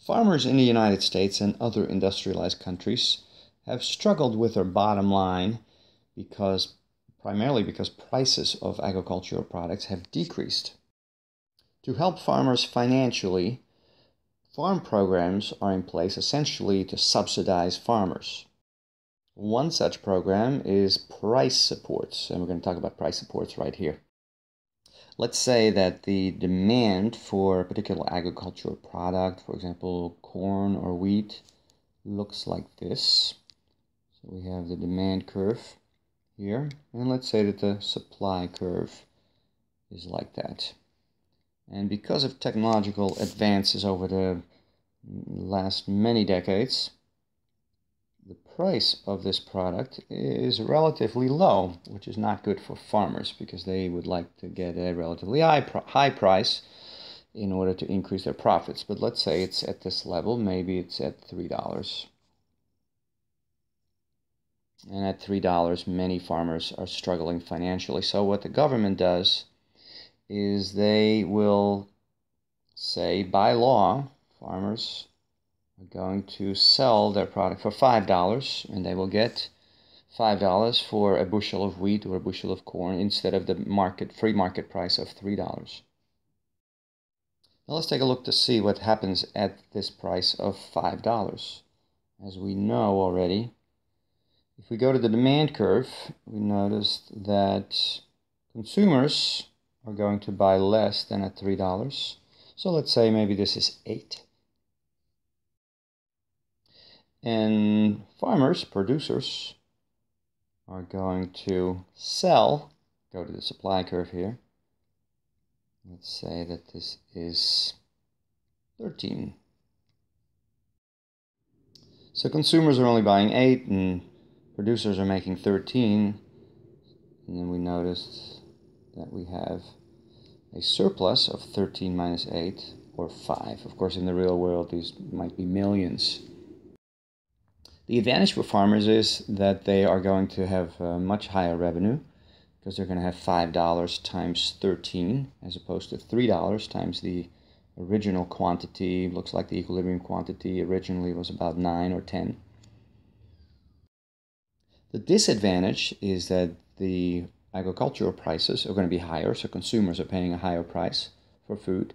Farmers in the United States and other industrialized countries have struggled with their bottom line primarily because prices of agricultural products have decreased. To help farmers financially, farm programs are in place essentially to subsidize farmers. One such program is price supports, and we're going to talk about price supports right here. Let's say that the demand for a particular agricultural product, for example, corn or wheat, looks like this. So we have the demand curve here, and let's say that the supply curve is like that. And because of technological advances over the last many decades, the price of this product is relatively low, which is not good for farmers because they would like to get a relatively high price in order to increase their profits. But let's say it's at this level, maybe it's at $3. And at $3, many farmers are struggling financially. So what the government does is they will say, by law, farmers are going to sell their product for $5, and they will get $5 for a bushel of wheat or a bushel of corn instead of the free market price of $3. Now let's take a look to see what happens at this price of $5. As we know already, if we go to the demand curve, we notice that consumers are going to buy less than at $3. So let's say maybe this is 8. And farmers, producers, are going to sell, go to the supply curve here. Let's say that this is 13. So consumers are only buying 8 and producers are making 13. And then we notice that we have a surplus of 13 minus 8, or 5. Of course, in the real world, these might be millions. The advantage for farmers is that they are going to have much higher revenue because they're going to have $5 times 13 as opposed to $3 times the original quantity. Looks like the equilibrium quantity originally was about 9 or 10. The disadvantage is that the agricultural prices are going to be higher, so consumers are paying a higher price for food.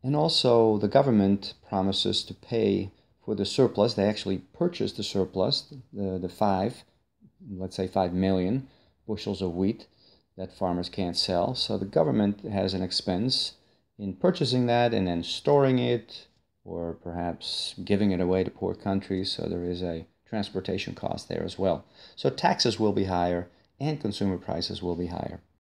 And also the government promises to pay for the surplus. They actually purchase the surplus, let's say 5 million bushels of wheat that farmers can't sell. So the government has an expense in purchasing that and then storing it, or perhaps giving it away to poor countries. So there is a transportation cost there as well. So taxes will be higher and consumer prices will be higher.